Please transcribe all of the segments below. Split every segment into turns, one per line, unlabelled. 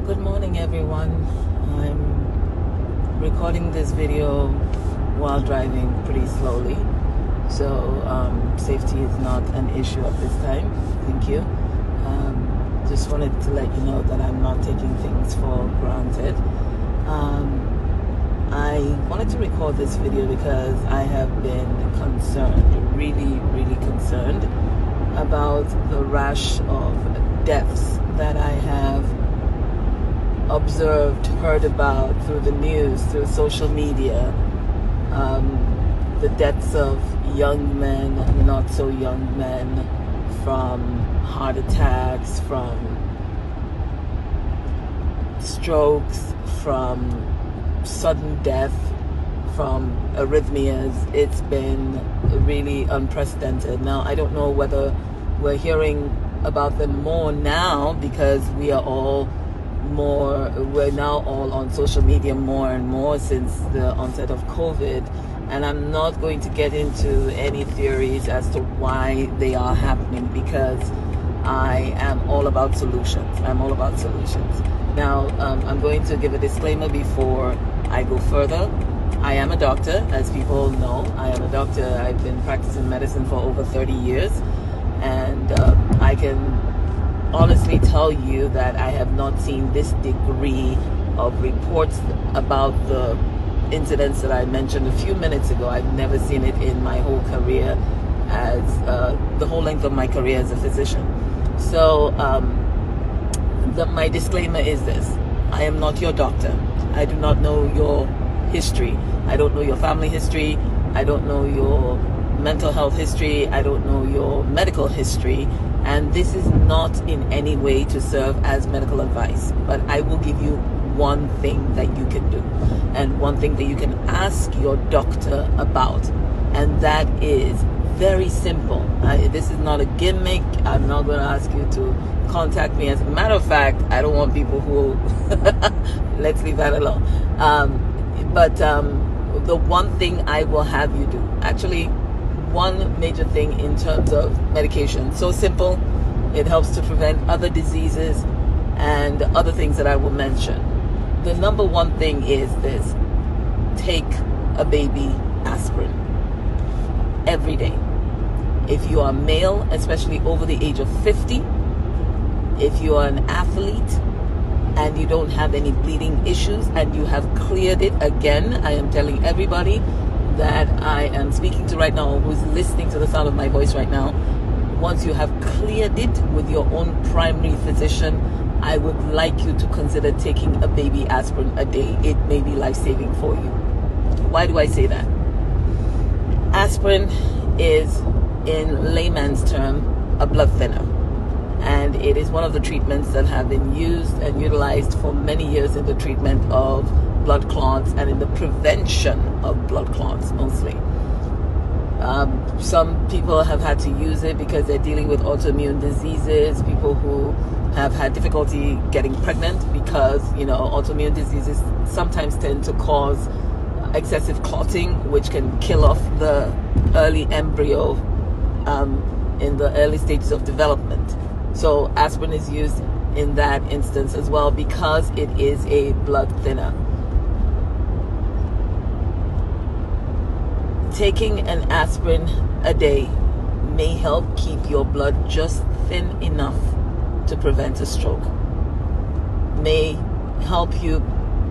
Good morning, everyone. I'm recording this video while driving pretty slowly, so safety is not an issue at this time. Thank you. Just wanted to let you know that I'm not taking things for granted. I wanted to record this video because I have been concerned, really concerned about the rash of deaths that I have observed, heard about through the news, through social media. The deaths of young men, not so young men, from heart attacks, from strokes, from sudden death, from arrhythmias. It's been really unprecedented. Now, I don't know whether we're hearing about them more now because we're now all on social media more and more since the onset of COVID, and I'm not going to get into any theories as to why they are happening because I am all about solutions. Now, I'm going to give a disclaimer before I go further. I am a doctor, as people know. I am a doctor. I've been practicing medicine for over 30 years, and I can honestly tell you that I have not seen this degree of reports about the incidents that I mentioned a few minutes ago. I've never seen it in my whole career, as the whole length of my career as a physician. So my disclaimer is this: I am not your doctor. I do not know your history. I don't know your family history. I don't know your mental health history. I don't know your medical history. And this is not in any way to serve as medical advice, but I will give you one thing that you can do and one thing that you can ask your doctor about, and that is very simple. This is not a gimmick. I'm not going to ask you to contact me. As a matter of fact, I don't want people who let's leave that alone. But the one thing I will have you do, actually one major thing in terms of medication, so simple, it helps to prevent other diseases and other things that I will mention. The number one thing is this: take a baby aspirin every day. If you are male, especially over the age of 50, if you are an athlete and you don't have any bleeding issues and you have cleared it, again, I am telling everybody that I am speaking to right now, who's listening to the sound of my voice right now, once you have cleared it with your own primary physician, I would like you to consider taking a baby aspirin a day. It may be life-saving for you. Why do I say that? Aspirin is, in layman's term, a blood thinner. And it is one of the treatments that have been used and utilized for many years in the treatment of blood clots and in the prevention of blood clots mostly. Some people have had to use it because they're dealing with autoimmune diseases, people who have had difficulty getting pregnant because, autoimmune diseases sometimes tend to cause excessive clotting, which can kill off the early embryo in the early stages of development. So aspirin is used in that instance as well because it is a blood thinner. Taking an aspirin a day may help keep your blood just thin enough to prevent a stroke. May help you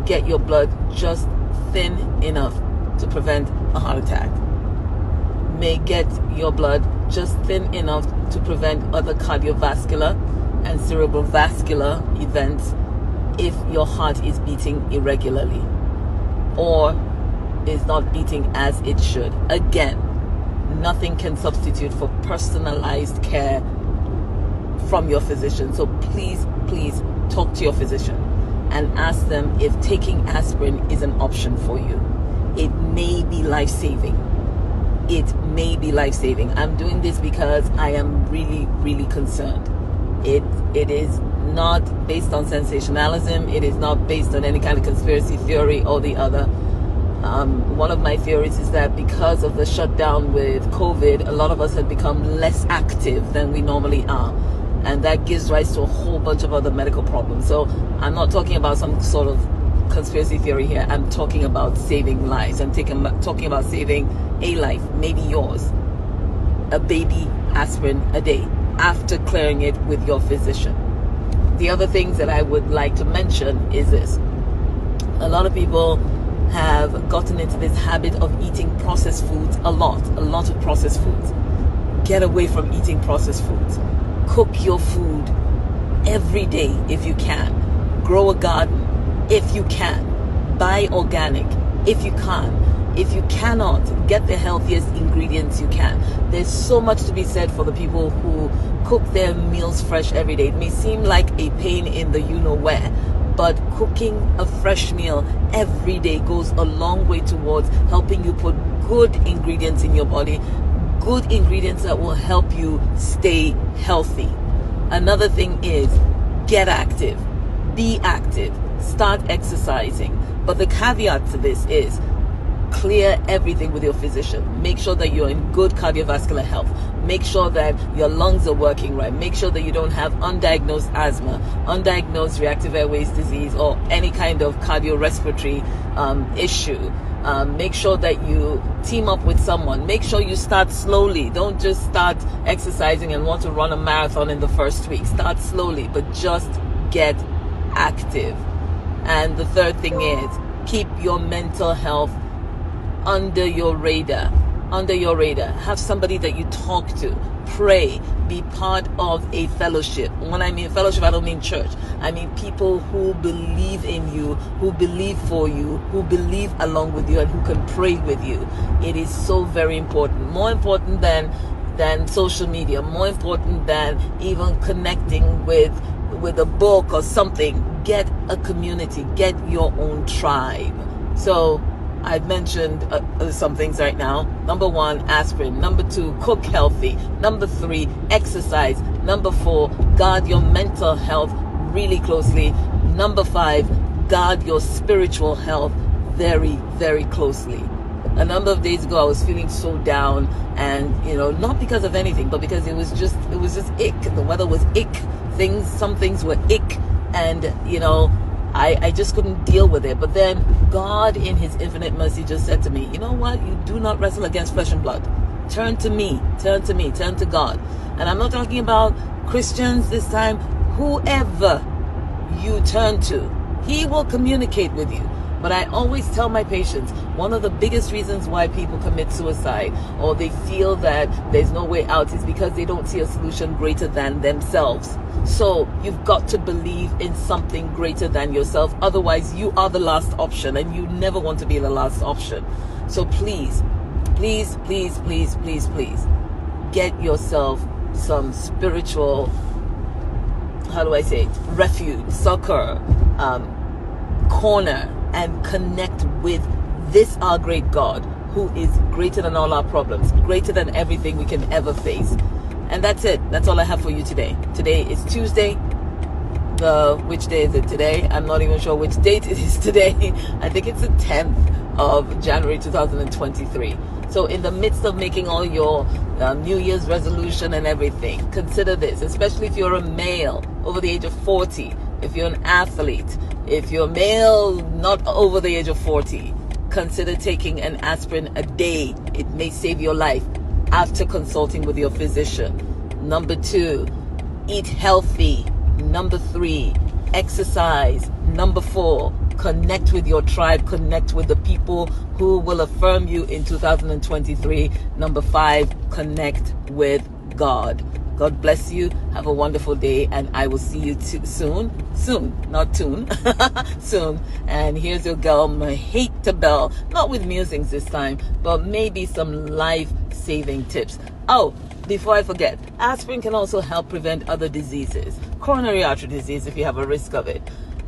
get your blood just thin enough to prevent a heart attack. May get your blood just thin enough to prevent other cardiovascular and cerebrovascular events if your heart is beating irregularly or is not beating as it should. Again, nothing can substitute for personalized care from your physician. So please talk to your physician and ask them if taking aspirin is an option for you. It may be life-saving. I'm doing this because I am really concerned. It is not based on sensationalism. It is not based on any kind of conspiracy theory or the other. One of my theories is that because of the shutdown with COVID, a lot of us have become less active than we normally are. and that gives rise to a whole bunch of other medical problems. So I'm not talking about some sort of conspiracy theory here. I'm talking about saving lives. I'm talking about saving a life, maybe yours. A baby aspirin a day after clearing it with your physician. The other things that I would like to mention is this. A lot of people have gotten into this habit of eating processed foods a lot of processed foods. Get away from eating processed foods. Cook your food every day if you can. Grow a garden if you can. Buy organic if you can. If you cannot, get the healthiest ingredients you can. There's so much to be said for the people who cook their meals fresh every day. It may seem like a pain in the you-know-where, but cooking a fresh meal every day goes a long way towards helping you put good ingredients in your body, good ingredients that will help you stay healthy. Another thing is get active, be active, start exercising. But the caveat to this is clear everything with your physician. Make sure that you're in good cardiovascular health. Make sure that your lungs are working right. Make sure that you don't have undiagnosed asthma, undiagnosed reactive airways disease, or any kind of cardiorespiratory issue. Make sure that you team up with someone. Make sure you start slowly. Don't just start exercising and want to run a marathon in the first week. Start slowly, but just get active. And the third thing is keep your mental health under your radar. Have somebody that you talk to. Pray. Be part of a fellowship. When I mean fellowship, I don't mean church. I mean people who believe in you, who believe for you, who believe along with you, and who can pray with you. It is so very important. More important than social media. More important than even connecting with a book or something. Get a community. Get your own tribe. So I've mentioned some things right now. Number 1, aspirin. Number 2, cook healthy. Number 3, exercise. Number 4, guard your mental health really closely. Number 5, guard your spiritual health very, very closely. A number of days ago, I was feeling so down, and not because of anything, but because it was just ick. The weather was ick. Some things were ick, and I just couldn't deal with it. But then God in his infinite mercy just said to me, you know what? You do not wrestle against flesh and blood. Turn to me, turn to God. And I'm not talking about Christians this time. Whoever you turn to, he will communicate with you. But I always tell my patients, one of the biggest reasons why people commit suicide or they feel that there's no way out is because they don't see a solution greater than themselves. So you've got to believe in something greater than yourself. Otherwise, you are the last option, and you never want to be the last option. So please, please, please, please, please, please, get yourself some spiritual, refuge, succor, corner, and connect with this our great God, who is greater than all our problems, greater than everything we can ever face. And that's it. That's all I have for you today. Today is Tuesday. Which day is it today? I'm not even sure which date it is today. I think it's the 10th of January 2023. So in the midst of making all your New Year's resolution and everything, consider this, especially if you're a male over the age of 40, if you're an athlete, if you're male not over the age of 40, consider taking an aspirin a day. It may save your life after consulting with your physician. Number 2, eat healthy. Number 3, exercise. Number 4, connect with your tribe, connect with the people who will affirm you in 2023. Number 5, connect with God. God bless you. Have a wonderful day, and I will see you soon. Soon, not soon. Soon. And here's your girl, Mahita Bell. Not with musings this time, but maybe some life-saving tips. Oh, before I forget, aspirin can also help prevent other diseases. Coronary artery disease, if you have a risk of it.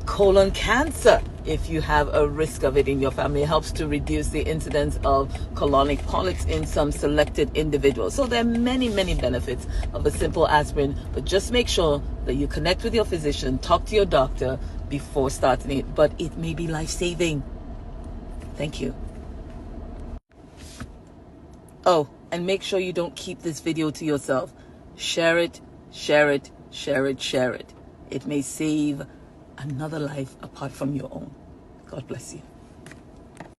Colon cancer, if you have a risk of it in your family. It helps to reduce the incidence of colonic polyps in some selected individuals. So there are many, many benefits of a simple aspirin, but just make sure that you connect with your physician, talk to your doctor before starting it, but it may be life-saving. Thank you. Oh, and make sure you don't keep this video to yourself. Share it, share it, Share it, share it. It may save another life apart from your own. God bless you.